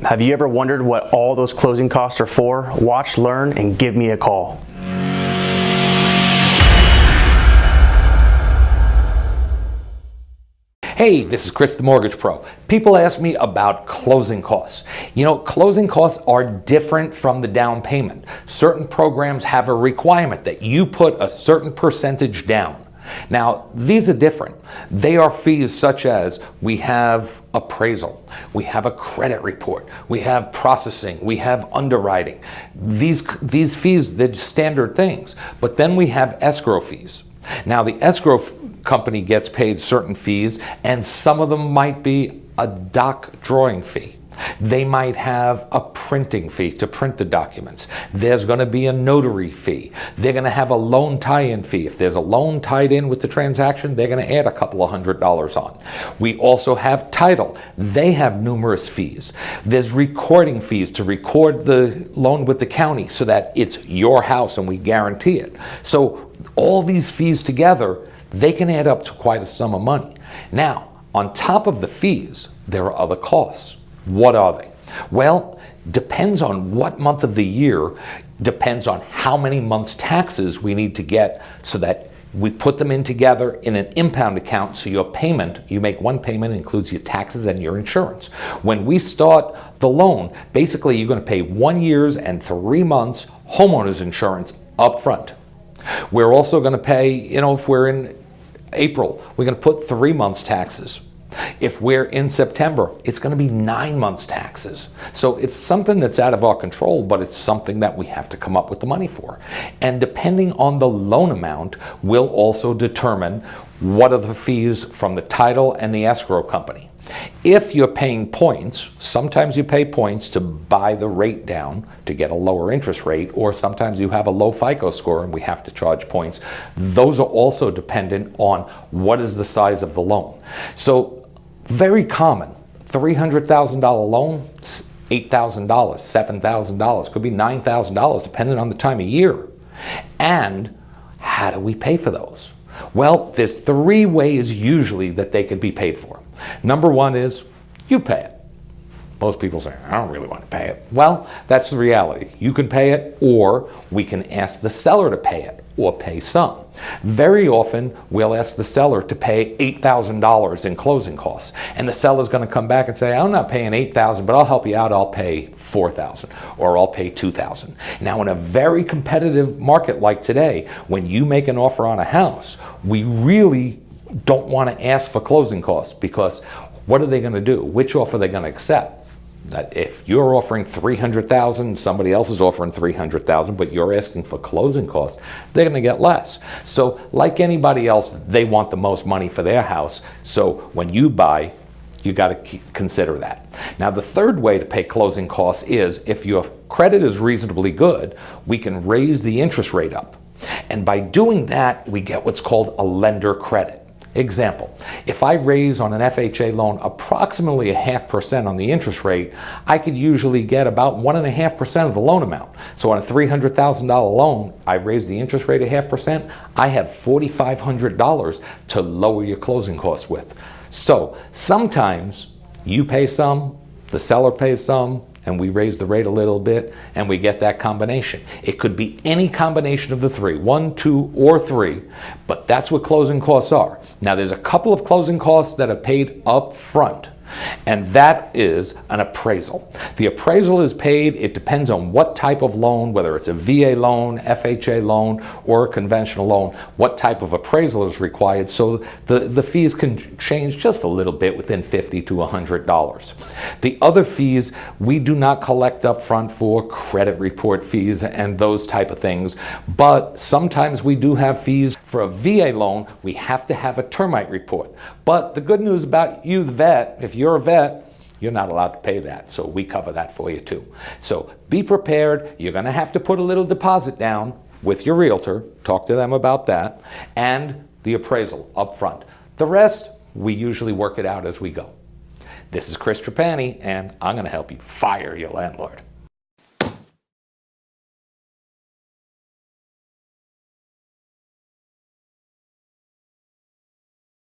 Have you ever wondered what all those closing costs are for? Watch, learn, and give me a call. Hey, this is Chris the Mortgage Pro. People ask me about closing costs. You know, closing costs are different from the down payment. Certain programs have a requirement that you put a certain percentage down. Now, these are different. They are fees such as we have appraisal, we have a credit report, we have processing, we have underwriting. These fees, they're standard things. But then we have escrow fees. Now, the escrow company gets paid certain fees, and some of them might be a doc drawing fee. They might have a printing fee to print the documents. There's going to be a notary fee. They're going to have a loan tie-in fee. If there's a loan tied in with the transaction, they're going to add a couple of $100 on. We also have title. They have numerous fees. There's recording fees to record the loan with the county so that it's your house and we guarantee it. So all these fees together, they can add up to quite a sum of money. Now, on top of the fees, there are other costs. What are they? Well, depends on what month of the year, depends on how many months taxes we need to get so that we put them in together in an impound account so your payment, you make one payment, includes your taxes and your insurance. When we start the loan, basically you're going to pay 1 year and 3 months homeowner's insurance up front. We're also going to pay, if we're in April, we're going to put 3 months taxes. If we're in September, it's going to be 9 months taxes. So it's something that's out of our control, but it's something that we have to come up with the money for. And depending on the loan amount, we'll also determine what are the fees from the title and the escrow company. If you're paying points, sometimes you pay points to buy the rate down to get a lower interest rate, or sometimes you have a low FICO score and we have to charge points. Those are also dependent on what is the size of the loan. So very common, $300,000 loan, $8,000, $7,000, could be $9,000 depending on the time of year. And how do we pay for those? Well, there's 3 ways usually that they could be paid for. Number 1 is you pay it. Most people say, I don't really want to pay it. Well, that's the reality. You can pay it, or we can ask the seller to pay it, or pay some. Very often, we'll ask the seller to pay $8,000 in closing costs. And the seller's going to come back and say, I'm not paying $8,000, but I'll help you out. I'll pay $4,000, or I'll pay $2,000. Now, in a very competitive market like today, when you make an offer on a house, we really don't want to ask for closing costs, because what are they going to do? Which offer are they going to accept? That if you're offering $300,000, somebody else is offering $300,000, but you're asking for closing costs, they're going to get less. So like anybody else, they want the most money for their house. So when you buy, you got to consider that. Now, the third way to pay closing costs is if your credit is reasonably good, we can raise the interest rate up. And by doing that, we get what's called a lender credit. Example, if I raise on an FHA loan approximately 0.5% on the interest rate, I could usually get about 1.5% of the loan amount. So on a $300,000 loan, I raise the interest rate 0.5%, I have $4,500 to lower your closing costs with. So sometimes you pay some, the seller pays some, and we raise the rate a little bit, and we get that combination. It could be any combination of the 3, 1, 2, or 3, but that's what closing costs are. Now, there's a couple of closing costs that are paid up front, and that is an appraisal. The appraisal is paid, it depends on what type of loan, whether it's a VA loan, FHA loan, or a conventional loan, what type of appraisal is required, so the fees can change just a little bit within $50 to $100. The other fees, we do not collect up front for credit report fees and those type of things, but sometimes we do have fees. For a VA loan, we have to have a termite report. But the good news about you, the vet, if you're a vet, you're not allowed to pay that, so we cover that for you too. So be prepared. You're going to have to put a little deposit down with your realtor, talk to them about that, and the appraisal up front. The rest, we usually work it out as we go. This is Chris Trapani, and I'm going to help you fire your landlord.